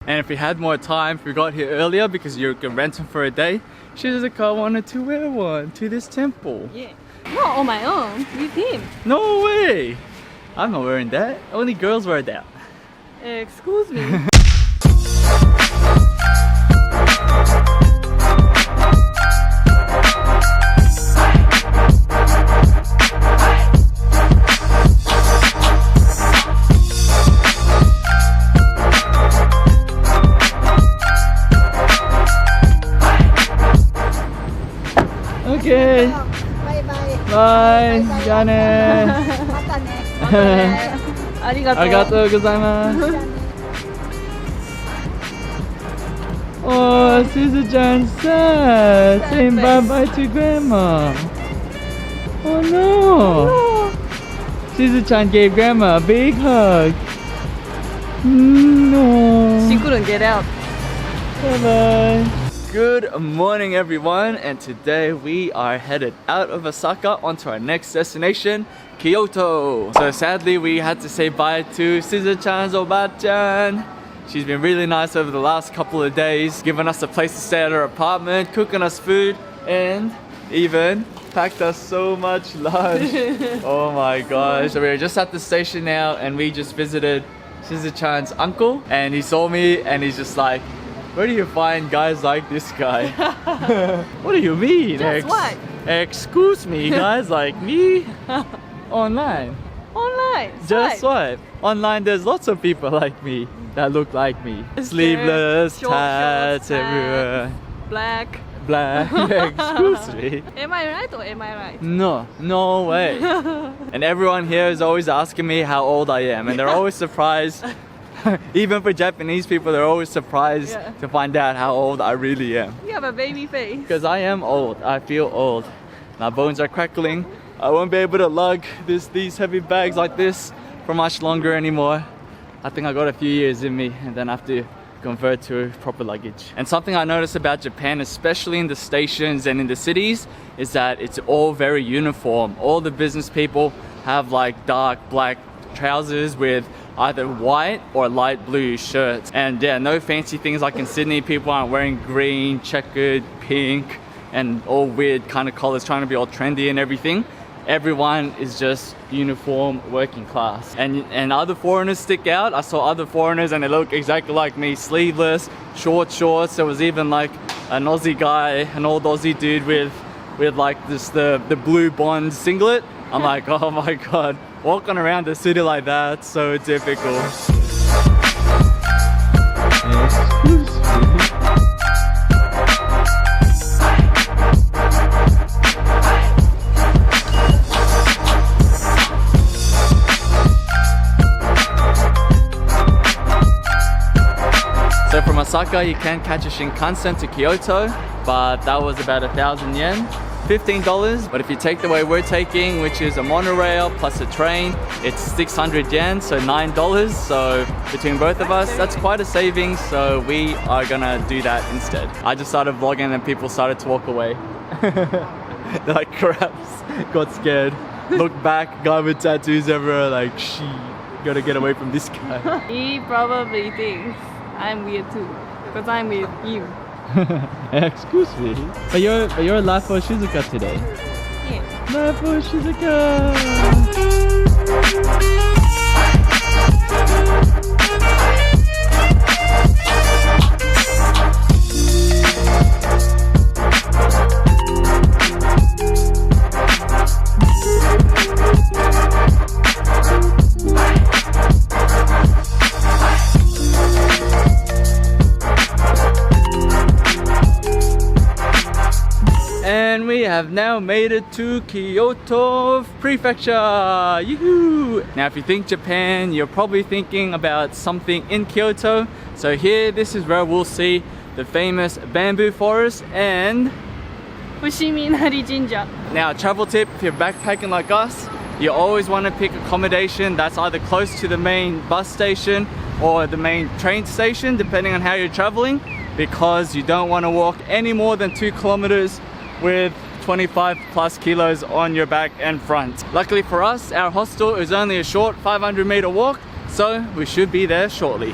And if we had more time, if we got here earlier because you can rent them for a day, Shizuka wanted to wear one to this temple. Yeah. Not on my own, with him. No way! I'm not wearing that. Only girls wear that. Excuse me. Okay. Bye bye. Bye. Jane. またね。ありがとう。ありがとうございます。Oh, Suzu-chan sad. Saying bye bye to grandma. Oh no. Suzu-chan gave grandma a big hug. No. She couldn't get out. Bye bye. Good morning everyone, and today we are headed out of Osaka onto our next destination, Kyoto. So sadly we had to say bye to Suzu-chan's obaachan. She's been really nice over the last couple of days, giving us a place to stay at her apartment, cooking us food, and even packed us so much lunch. Oh my gosh. So we're just at the station now and we just visited Suzu-chan's uncle, and he saw me and he's just like, where do you find guys like this guy? What do you mean? Just what? Excuse me, guys like me? Online. Online. Just swipe. Online there's lots of people like me that look like me. Sleeveless, short tats shorts, everywhere. Black. Black. Excuse me. Am I right or am I right? No, no way. And everyone here is always asking me how old I am, and they're always surprised. Even for Japanese people, they're always surprised to find out how old I really am. You have a baby face. Because I am old. I feel old. My bones are crackling. I won't be able to lug these heavy bags like this for much longer anymore. I think I got a few years in me and then I have to convert to proper luggage. And something I noticed about Japan, especially in the stations and in the cities, is that it's all very uniform. All the business people have like dark black trousers with either white or light blue shirts. And yeah, no fancy things like in Sydney. People aren't wearing green, checkered, pink, and all weird kind of colors, trying to be all trendy and everything. Everyone is just uniform, working class. And other foreigners stick out. I saw other foreigners and they look exactly like me, sleeveless, short shorts. There was even like an Aussie guy, an old Aussie dude with like this the blue Bond singlet. I'm like, oh my god, walking around the city like that, so difficult. So from Osaka you can catch a Shinkansen to Kyoto, but that was about 1,000 yen. $15, but if you take the way we're taking, which is a monorail plus a train, it's 600 yen, so $9. So between both of us, that's quite a savings, so we are gonna do that instead. I just started vlogging and people started to walk away. They're like, craps, got scared. Look back, guy with tattoos everywhere, like, shit, gotta get away from this guy. He probably thinks I'm weird too, because I'm with you. Excuse me. But you're live for Shizuka today. Yeah. Live for Shizuka. And we have now made it to Kyoto Prefecture. Yoo-hoo! Now if you think Japan, you're probably thinking about something in Kyoto. So here, this is where we'll see the famous bamboo forest and Fushiminari Jinja. now travel tip, if you're backpacking like us, you always want to pick accommodation that's either close to the main bus station or the main train station, depending on how you're traveling, because you don't want to walk any more than 2 kilometers with 25 plus kilos on your back and front. Luckily for us, our hostel is only a short 500-meter walk, so we should be there shortly.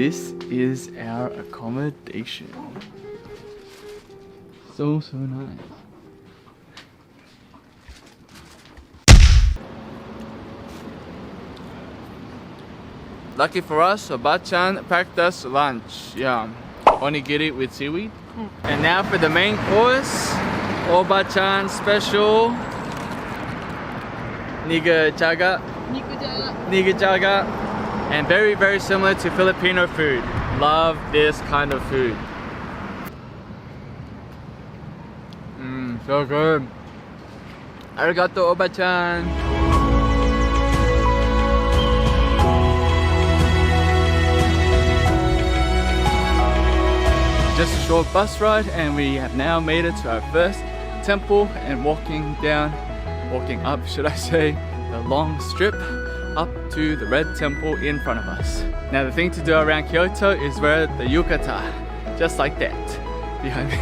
this is our accommodation. So nice. Lucky for us, obaachan packed us lunch. Yeah, onigiri with seaweed. And now for the main course, obaachan special nikujaga, and very similar to Filipino food. Love this kind of food. So good. Arigato obaachan. Just a short bus ride and we have now made it to our first temple and walking up should I say, the long strip up to the red temple in front of us. Now the thing to do around Kyoto is wear the Yukata, just like that, behind me.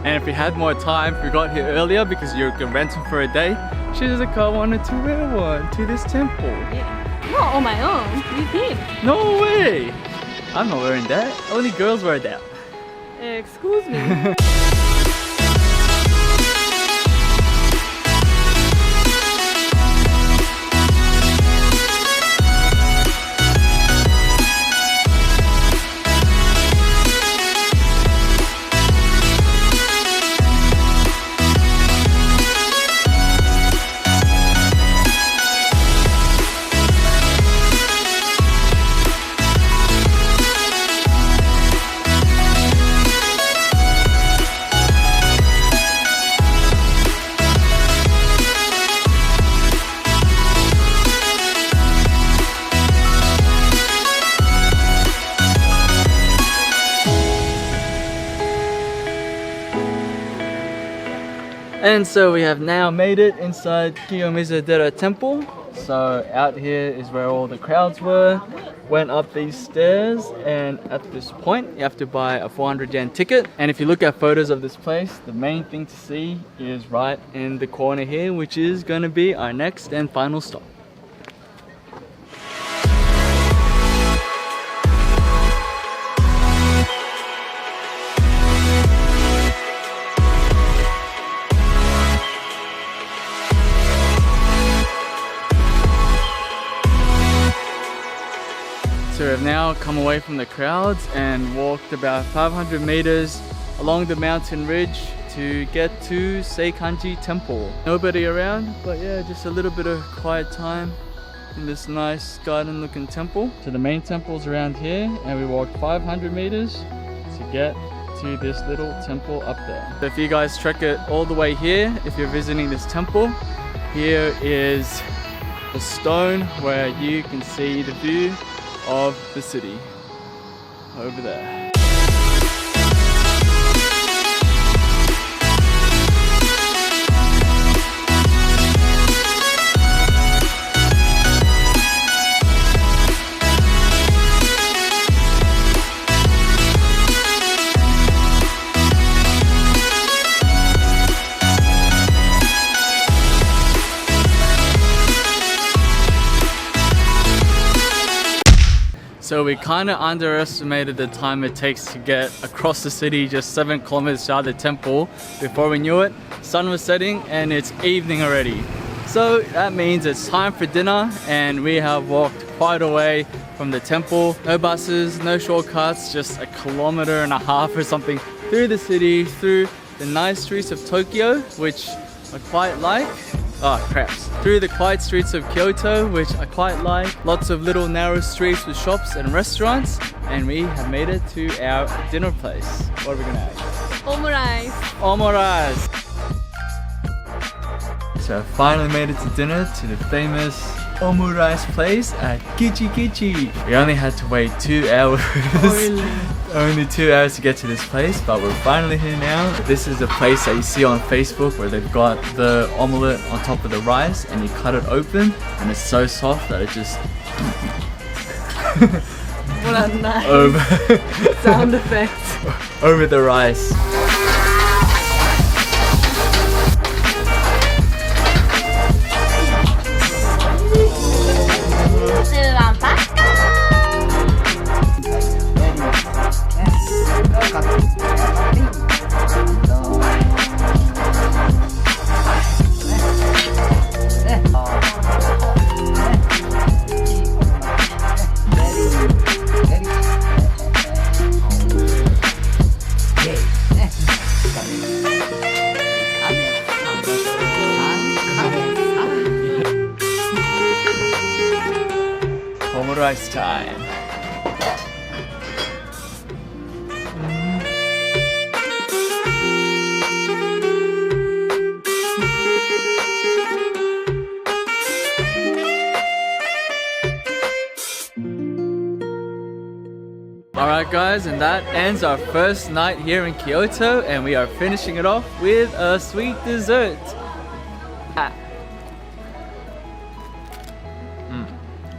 And if we had more time, if we got here earlier because you can rent them for a day, Shizuka wanted to wear one to this temple. Yeah. Not on my own, you did. No way! I'm not wearing that. Only girls wear that. Excuse me. And so we have now made it inside Kiyomizu-Dera Temple. So out here is where all the crowds were. Went up these stairs and at this point you have to buy a 400 yen ticket. And if you look at photos of this place, the main thing to see is right in the corner here, which is going to be our next and final stop. So we've now come away from the crowds and walked about 500 meters along the mountain ridge to get to Seikanji Temple. Nobody around, but yeah, just a little bit of quiet time in this nice garden looking temple. So the main temple's around here and we walked 500 meters to get to this little temple up there. So if you guys trek it all the way here, if you're visiting this temple, here is the stone where you can see the view of the city over there. So we kind of underestimated the time it takes to get across the city, just 7 kilometers out of the temple. Before we knew it, sun was setting and it's evening already. So that means it's time for dinner and we have walked quite a way from the temple. No buses, no shortcuts, just 1.5 kilometers or something through the city, through the nice streets of Tokyo, which I quite like. Through the quiet streets of Kyoto, which I quite like. Lots of little narrow streets with shops and restaurants. And we have made it to our dinner place. What are we gonna have? Omurice. Omurice! So I finally made it to dinner to the famous omurice place at Kichi. We only had to wait 2 hours. Only 2 hours to get to this place, but we're finally here now. This is a place that you see on Facebook where they've got the omelette on top of the rice and you cut it open and it's so soft that it just What a nice sound effect. over the rice. rice time. Alright guys, and that ends our first night here in Kyoto, and we are finishing it off with a sweet dessert.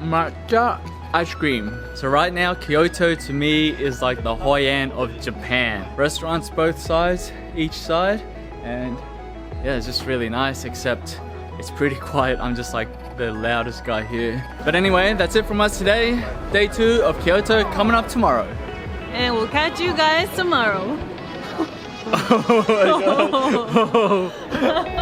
Matcha ice cream. So right now Kyoto to me is like the Hoi An of Japan. Restaurants both sides, each side, and yeah, it's just really nice, except it's pretty quiet. I'm just like the loudest guy here. But anyway, that's it from us today. Day 2 of Kyoto coming up tomorrow. And we'll catch you guys tomorrow. Oh my god.